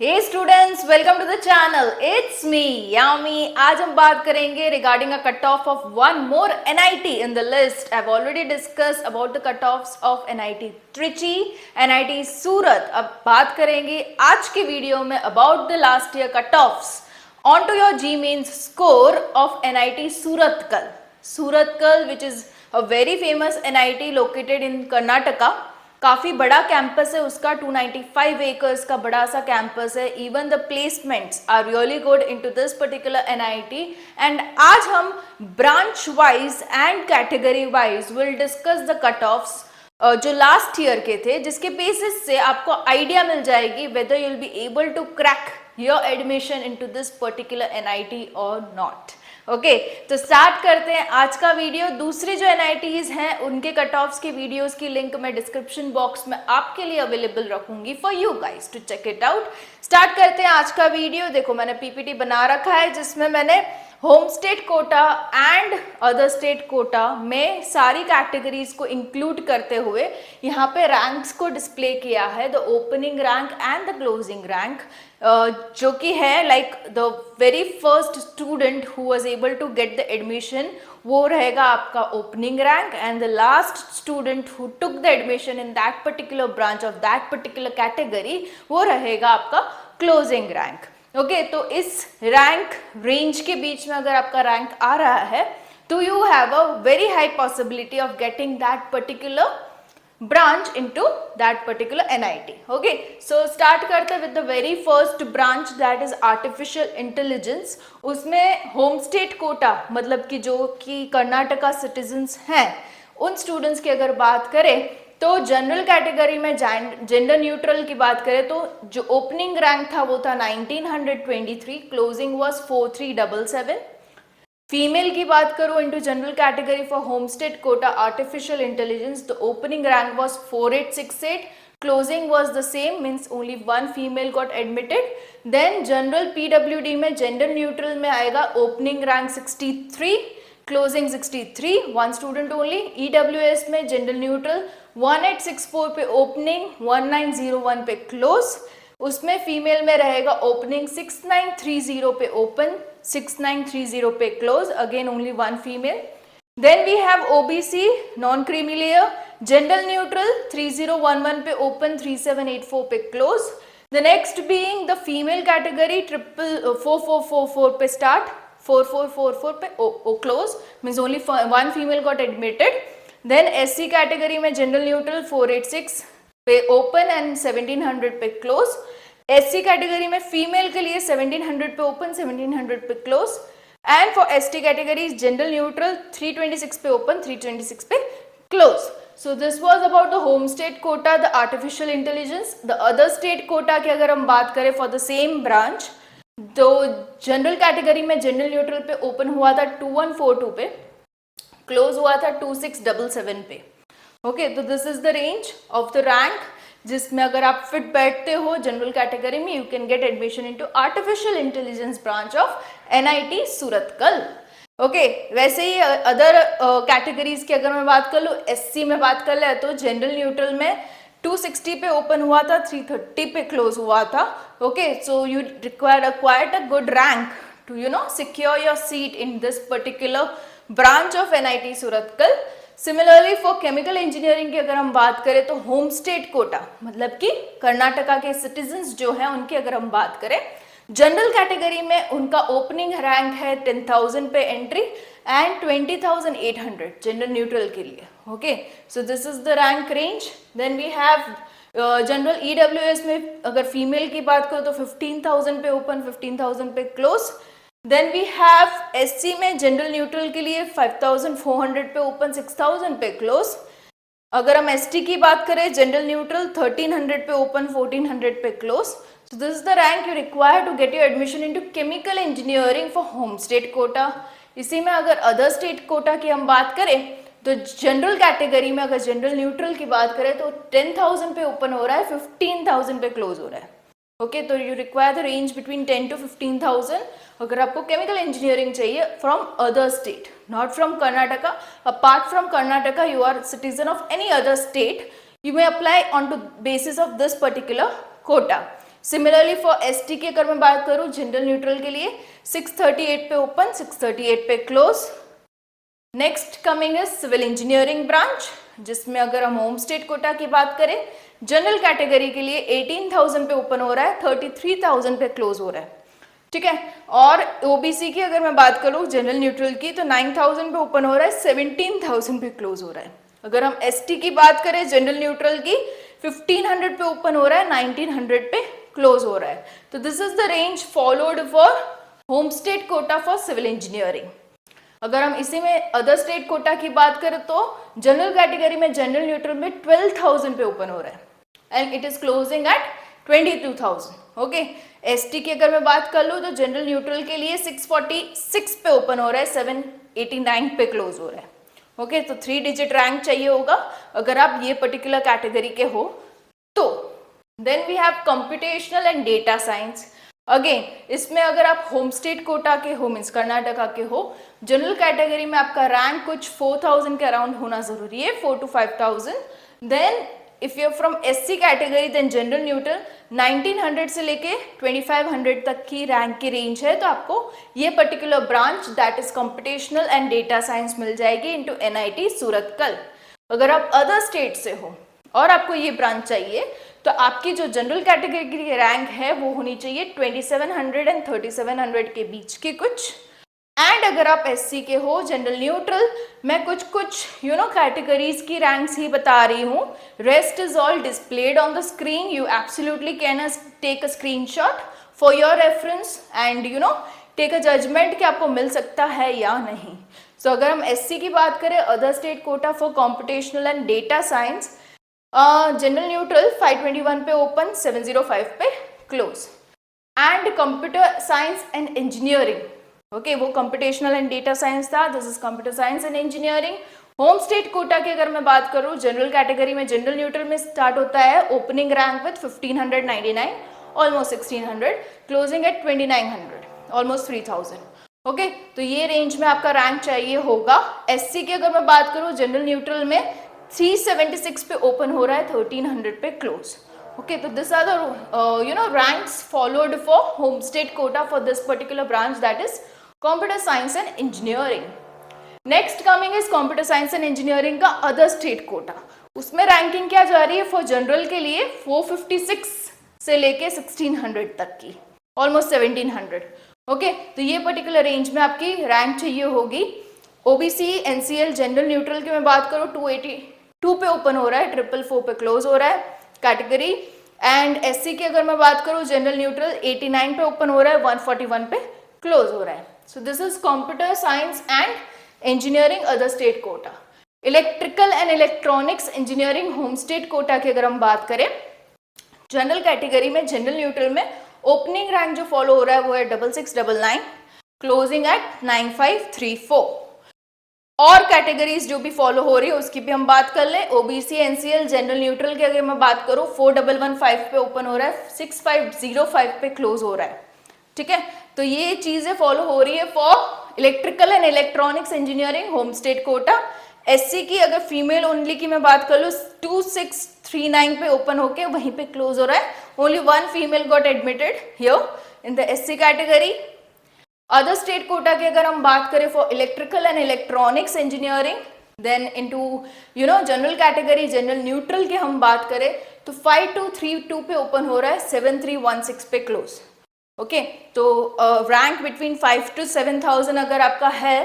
Hey students, welcome to the channel. It's me Yami. आज हम बात करेंगे regarding a cut off of one more NIT in the list. I have already discuss about the cut offs of NIT Trichy, NIT Surat. अब बात करेंगे आज के video में about the last year cut offs on to your JEE mains score of NIT Surathkal. Surathkal which is a very famous NIT located in Karnataka. काफ़ी बड़ा campus है उसका, 295 एकर्स का बड़ा सा कैंपस है। Even the placements are really good into this particular NIT. And आज हम branch wise and category wise will discuss the cut offs जो लास्ट ईयर के थे, जिसके बेसिस से आपको आइडिया मिल जाएगी whether you will be able to crack your admission into this particular NIT और नॉट। ओके, तो स्टार्ट करते हैं आज का वीडियो। दूसरे जो एनआईटीज हैं उनके कट ऑफ्स की वीडियोस की लिंक मैं डिस्क्रिप्शन बॉक्स में आपके लिए अवेलेबल रखूंगी for you guys to check it out. Start करते हैं आज का वीडियो। देखो, मैंने पीपीटी बना रखा है जिसमें मैंने home state Kota and other state Kota में सारी कैटेगरीज को इंक्लूड करते हुए यहाँ पे रैंक्स को डिस्प्ले किया है, the opening rank and the closing rank, जो कि है like the very first student who was able to get the admission, वो रहेगा आपका opening rank, and the last student who took the admission in that particular branch of that particular category, वो रहेगा आपका closing rank. Okay, तो इस rank range के बीच में अगर आपका रैंक आ रहा है तो you have a very high possibility of getting that particular branch into that particular NIT. Okay, so start करते with the very first branch, that is artificial intelligence. उसमें होम स्टेट कोटा मतलब कि जो कि कर्नाटका सिटीजन्स हैं उन स्टूडेंट्स की अगर बात करें तो जनरल कैटेगरी में जेंडर न्यूट्रल की बात करें तो जो ओपनिंग रैंक था वो था 1923, क्लोजिंग वाज 4377। फीमेल की बात करो into general category for home state quota artificial intelligence, the opening rank was 4868, closing was the same, means only one female got admitted. Then general PWD में gender neutral में आएगा opening rank 63, closing 63, one student only. EWS में gender neutral 1864 पे opening, 1901 पे close. उसमें female में रहेगा opening 6930 पे ओपन, 6930 पे close, again only one female. Then we have OBC non creamy layer, gender neutral 3011 पे ओपन, 3784 पे close. The next being the female category 4444 पे स्टार्ट, 4444 पे close, means only one female got admitted. Then SC category में general neutral 486 पे open and 1700 पे close. SC category में female के लिए 1700 पे ओपन, 1700 पे close. And for ST category general neutral 326 पे ओपन, 326 पे close. So this was about the home state Kota, the artificial intelligence. The other state quota की अगर हम बात करें फॉर द सेम ब्रांच, तो जनरल कैटेगरी में जनरल न्यूट्रल पे ओपन हुआ था 2142 पे, क्लोज हुआ था 2677 पे। ओके, तो this is the range of the rank जिसमें अगर आप फिट बैठते हो जनरल कैटेगरी में, you can get admission into artificial intelligence branch of NIT Surathkal. Okay, वैसे ही अदर कैटेगरीज की अगर मैं बात कर लूँ, एससी में बात कर ले तो जनरल न्यूट्रल में 260 पे ओपन हुआ था, 330 पे क्लोज हुआ था। Okay, so you require quite a good rank to secure your seat in this particular branch of NIT Surathkal. Similarly for chemical engineering की अगर हम बात करें तो होम स्टेट कोटा मतलब कि कर्नाटका के सिटीजन्स जो हैं उनकी अगर हम बात करें, जनरल कैटेगरी में उनका ओपनिंग रैंक है 10,000 पे एंट्री एंड 20,800 जनरल न्यूट्रल के लिए। Okay, so this is the rank range. Then we have general EWS में अगर फीमेल की बात करो तो 15,000 पे ओपन, 15,000 पे close. Then we have SC में जनरल न्यूट्रल के लिए 5,400 पे ओपन, 6,000 पे क्लोज। अगर हम एसटी की बात करें जनरल न्यूट्रल 1,300 पे ओपन, 1,400 पे close. So this is the rank you require to get your admission into chemical engineering for home state quota. इसी में अगर अदर स्टेट कोटा की हम बात करें तो जनरल कैटेगरी में अगर जनरल न्यूट्रल की बात करें तो 10,000 पे ओपन हो रहा है, 15,000 पे क्लोज हो रहा है। ओके, तो you require the range between 10 to 15,000 अगर आपको केमिकल इंजीनियरिंग चाहिए from other state, not from Karnataka. Apart from Karnataka you are citizen of any other state, you may apply on to basis of this particular quota. Similarly for ST की अगर मैं बात करूं general neutral के लिए 638 पे open, 638 पे close. Next coming is civil engineering branch, जिसमें अगर हम होम स्टेट कोटा की बात करें जनरल कैटेगरी के लिए 18,000 पे ओपन हो रहा है, 33,000 पे क्लोज हो रहा है, ठीक है। और ओबीसी की अगर मैं बात करूं जनरल न्यूट्रल की तो 9,000 पे ओपन हो रहा है, 17,000 पे क्लोज हो रहा है। अगर हम एसटी की बात करें जनरल न्यूट्रल की 1500 पे ओपन हो रहा है, 1900 पे क्लोज हो रहा है। तो this is the range followed for home state quota for civil engineering. अगर हम इसी में अदर स्टेट कोटा की बात करें तो जनरल कैटेगरी में जनरल न्यूट्रल में 12,000 पे ओपन हो रहा है and it is closing at 22,000। Okay, ST की अगर मैं बात कर लूँ तो जनरल न्यूट्रल के लिए 646 पे ओपन हो रहा है, 789 पे क्लोज हो रहा है। ओके, तो 3 डिजिट रैंक चाहिए होगा अगर आप ये पर्टिकुलर कैटेगरी के हो तो। Then we have computational and data science. Again इसमें अगर आप होम स्टेट कोटा के हो, मीन्स कर्नाटका के हो, जनरल कैटेगरी में आपका रैंक कुछ 4,000 के अराउंड होना जरूरी है, 4 to 5,000। Then if you are from SC category then general neutral 1900 से लेके 2500 तक की रैंक की रेंज है, तो आपको ये particular branch that is computational and data science मिल जाएगी इनटू एनआईटी सूरतकल। अगर आप अदर स्टेट से हो और आपको ये ब्रांच चाहिए तो आपकी जो जनरल कैटेगरी की रैंक है वो होनी चाहिए 2700 एंड 3700 के बीच की कुछ। एंड अगर आप एससी के हो जनरल न्यूट्रल, मैं कुछ कैटेगरीज की रैंक्स ही बता रही हूँ, rest is all displayed on the screen, you absolutely can take a screenshot for your reference and take a judgement कि आपको मिल सकता है या नहीं। सो अगर हम एससी की बात करें other state quota for computational and data science, general neutral 521 पे ओपन, 705 पे close. And computer science and engineering, okay वो कंप्यूटेशनल एंड डेटा साइंस था, this is computer science and engineering. Home state quota की अगर मैं बात करूं general category में जनरल न्यूट्रल में स्टार्ट होता है opening rank with 1599, almost 1600, closing at 2900, almost 3000। Okay, तो ये रेंज में आपका रैंक चाहिए होगा। एससी की अगर मैं बात करूं जनरल न्यूट्रल में 376 पे ओपन हो रहा है, 1300 पे close. Okay, so these are the ranks followed for home state quota for this particular branch, that is computer science and engineering. Next coming is computer science and engineering का other state quota। उसमें ranking क्या जा रही है for general के लिए 456 से लेके 1600 तक की, ऑलमोस्ट 1700। ओके, तो ये पर्टिकुलर रेंज में आपकी रैंक चाहिए होगी। ओबीसी एनसीएल जनरल न्यूट्रल की मैं बात करूँ 282 पे ओपन हो रहा है, 444 पे क्लोज हो रहा है कैटेगरी। एंड एससी की अगर मैं बात करूं जनरल न्यूट्रल 89 पे ओपन हो रहा है, 141 पे क्लोज हो रहा है। सो this is computer science and engineering other state Kota. Electrical and electronics engineering home state quota की अगर हम बात करें जनरल कैटेगरी में जनरल न्यूट्रल में ओपनिंग रैंक जो फॉलो हो रहा है वो है 6699, क्लोजिंग एट 9534। और कैटेगरीज जो भी फॉलो हो रही है उसकी भी हम बात कर लें। ओबीसी एनसीएल जनरल न्यूट्रल की अगर मैं बात करूं 4115 पे ओपन हो रहा है, 6505 पे क्लोज हो रहा है, ठीक है। तो ये चीजें फॉलो हो रही है for electrical and electronics engineering home state Kota. SC की अगर फीमेल ओनली की मैं बात कर लूँ 2639 पे ओपन होके वहीं पे क्लोज हो रहा है, only 1 female got admitted here in the SC category. Other state quota की अगर हम बात करें for electrical and electronics engineering, then into general category general neutral की हम बात करें तो 5232 पे ओपन हो रहा है, 7316 पे क्लोज। ओके, तो रैंक बिटवीन 5 to 7000 अगर आपका है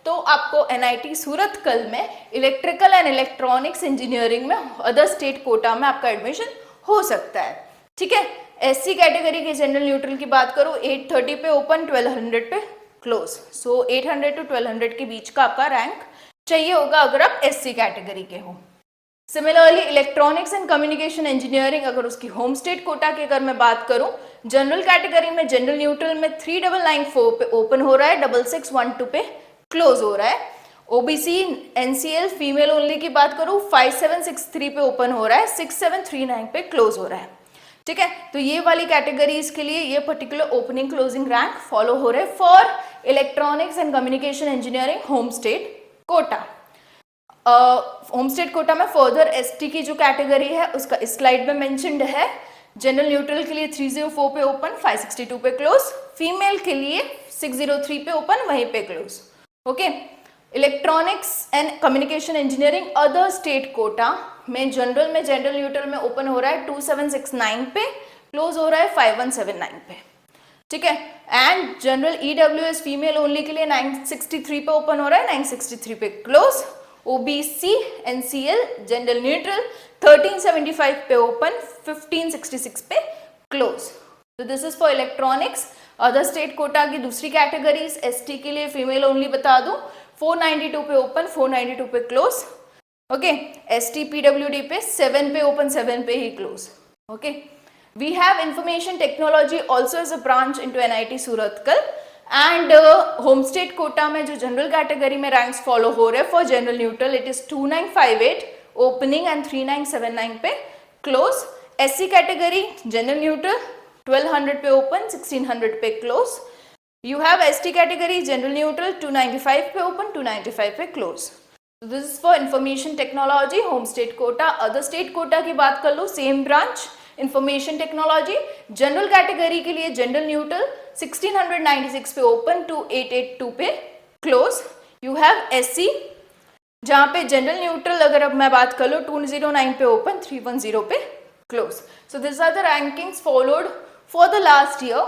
तो आपको एनआईटी सूरतकल में इलेक्ट्रिकल एंड इलेक्ट्रॉनिक्स इंजीनियरिंग में अदर स्टेट कोटा में आपका एडमिशन हो सकता है, ठीक है। एससी कैटेगरी के जनरल न्यूट्रल की बात करूँ 830 पे ओपन, 1200 पे क्लोज। सो 800 to 1200 के बीच का आपका रैंक चाहिए होगा अगर आप एससी कैटेगरी के हो। Similarly electronics and communication engineering अगर उसकी होम स्टेट कोटा की अगर मैं बात करूं जनरल कैटेगरी में जनरल न्यूट्रल में 3994 पे ओपन हो रहा है, 6612 पे क्लोज हो रहा है। ओबीसी एनसीएल फीमेल ओनली की बात करूं 5763 पे ओपन हो रहा है, 6739 पे क्लोज हो रहा है, ठीक है। तो ये वाली कैटेगरीज के लिए ये particular opening closing rank follow हो रहे हैं for electronics and communication engineering home state Kota. Home state Kota में फर्दर एसटी की जो कैटेगरी है उसका इस स्लाइड में मेंशन्ड है। जनरल न्यूट्रल के लिए 304 पे ओपन, 562 पे क्लोज, फीमेल के लिए 603 पे ओपन, वहीं पे close. Okay, electronics and communication engineering other state Kota में जनरल न्यूट्रल में ओपन हो रहा है 2769 पे, क्लोज हो रहा है 5179 पे, ठीक है। And general EWS female only के लिए 963 पे ओपन हो रहा है, 963 पे close. OBC NCL general neutral 1375 पे ओपन, 1566 पे क्लोज। तो this is for electronics. Other state quota की दूसरी कैटेगरीज, एसटी के लिए फीमेल ओनली बता दूं, 492 पे ओपन, 492 पे क्लोज। ओके, एसटी पीडब्ल्यूडी पे 7 पे ओपन, 7 पे ही close. Okay, we have information technology also as a branch into NIT Surathkal and home state quota में जो जनरल कैटेगरी में रैंक्स फॉलो हो रहे हैं for general neutral, it is 2958 opening and 3979 पे close. SC category general neutral 1200 पे open, 1600 पे close. You have ST category general neutral 295 पे ओपन, 295 पे close. This is for information technology home state quota. Other state quota की बात कर लो, same branch information technology, general category के लिए जनरल न्यूट्रल 1696 पे ओपन, 2882 पे क्लोज। यू हैव एससी जहां पे जनरल न्यूट्रल अगर अब मैं बात कर लो 209 पे ओपन, 310 पे close. So this are the rankings followed for the last year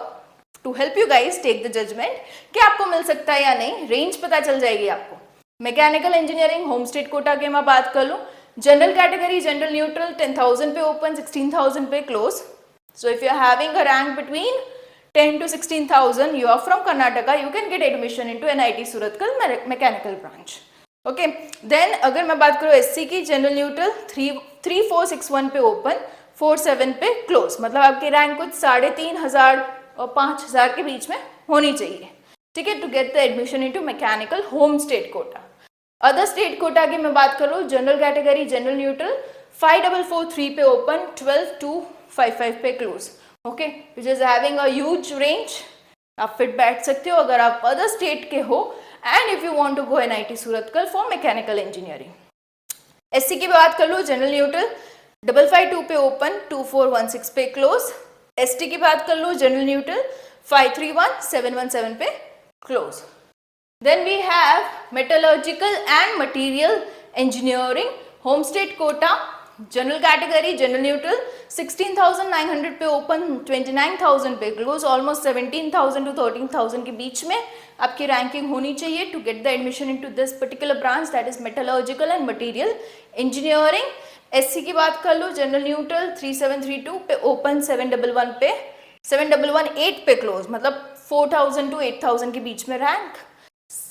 to help you guys take the judgement कि आपको मिल सकता है या नहीं, रेंज पता चल जाएगी आपको। Mechanical engineering home state Kota के मैं बात कर लूँ, जनरल कैटेगरी जनरल न्यूट्रल 10,000 पे ओपन, 16,000 पे close. So if you are having a rank between 10 to 16,000, you are from Karnataka, you can get admission into NIT Surathkal mechanical branch. Okay, then अगर मैं बात करूँ एससी की, general neutral 3461 पे open, 47 पे close, मतलब आपकी रैंक कुछ 3,500 और 5,000 के बीच में होनी चाहिए, ठीक है, to get the admission into mechanical home state quota. Other state quota की मैं बात करूँ, जनरल कैटेगरी जनरल न्यूट्रल 5443 पे ओपन, 12255 पे close, okay, which is having a huge range. आप फिट बैठ सकते हो अगर आप अदर स्टेट के हो and if you want to go NIT Surathkal for mechanical engineering. SC की बात कर लो, जनरल न्यूट्रल 552 पे ओपन, 2416 पे क्लोज। एसटी की बात कर लो, जनरल न्यूट्रल 531717 पे close. Then we have metallurgical and material engineering home state quota, general category general neutral 16,900 पे open, 29,000 पे close, almost 17,000 to 13,000 के बीच में आपकी रैंकिंग होनी चाहिए to get the admission into this particular branch, that is metallurgical and material engineering। SC की बात कर लो, जनरल न्यूट्रल 3732 पे ओपन, 711 पे 7118 पे क्लोज, मतलब 4,000 to 8,000 के बीच में रैंक।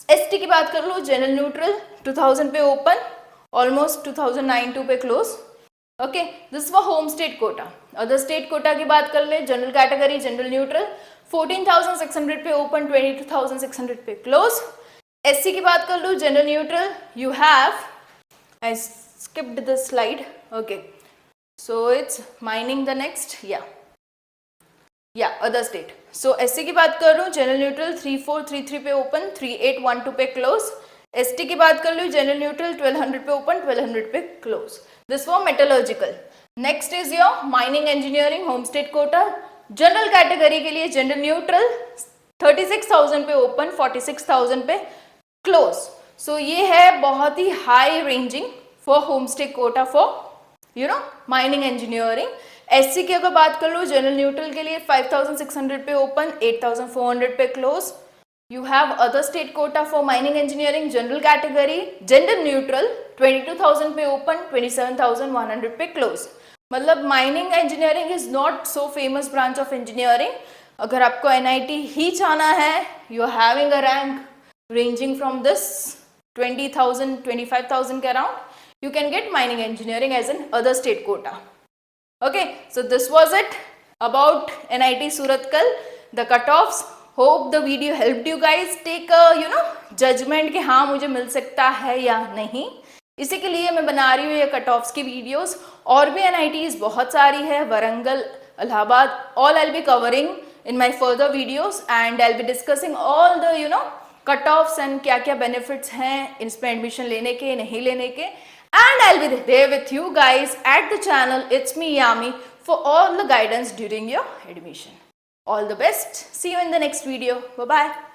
एसटी की बात कर लो, जनरल न्यूट्रल 2000 पे ओपन, ऑलमोस्ट 2092 पे close, okay, this for home state quota. Other state quota की बात कर ले, जनरल कैटेगरी जनरल न्यूट्रल 14,600 पे ओपन, 22,600 पे क्लोज। एससी की बात कर लो, general neutral you have, I skipped this slide, okay, so it's mining the next, other state. So SC की बात कर लूँ, जनरल न्यूट्रल 3433 पे ओपन, 3812 पे क्लोज। एसटी की बात कर लूँ, जनरल न्यूट्रल 1200 पे ओपन, 1200 पे close. This for metallurgical. Next is your mining engineering home state Kota. General category के लिए जनरल न्यूट्रल 36,000 पे ओपन, 46,000 पे क्लोज। सो ये है बहुत ही high ranging for home state quota for mining engineering. SC की अगर बात कर लो, जनरल न्यूट्रल के लिए 5,600 पे ओपन, 8,400 पे close. You have other state quota for mining engineering, general category general neutral 22,000 पे ओपन, 27,100 पे क्लोज। मतलब mining engineering is not so famous branch of engineering. अगर आपको NIT ही जाना है, you are having a rank ranging from this 20,000 25,000 के around, you can get mining engineering as an other state quota. Okay, so this was it about NIT Surathkal, the cutoffs. Hope the video helped you guys take a judgment कि हाँ मुझे मिल सकता है या नहीं। इसी के लिए मैं बना रही हूँ ये कटऑफ्स की वीडियोस। और भी NITs बहुत सारी है, Warangal, Allahabad, all I'll be covering in my further videos and I'll be discussing all the cutoffs and क्या क्या बेनिफिट्स हैं इसमें एडमिशन लेने के, नहीं लेने के। And I'll be there with you guys at the channel It's Me Yami for all the guidance during your admission. All the best. See you in the next video. Bye bye.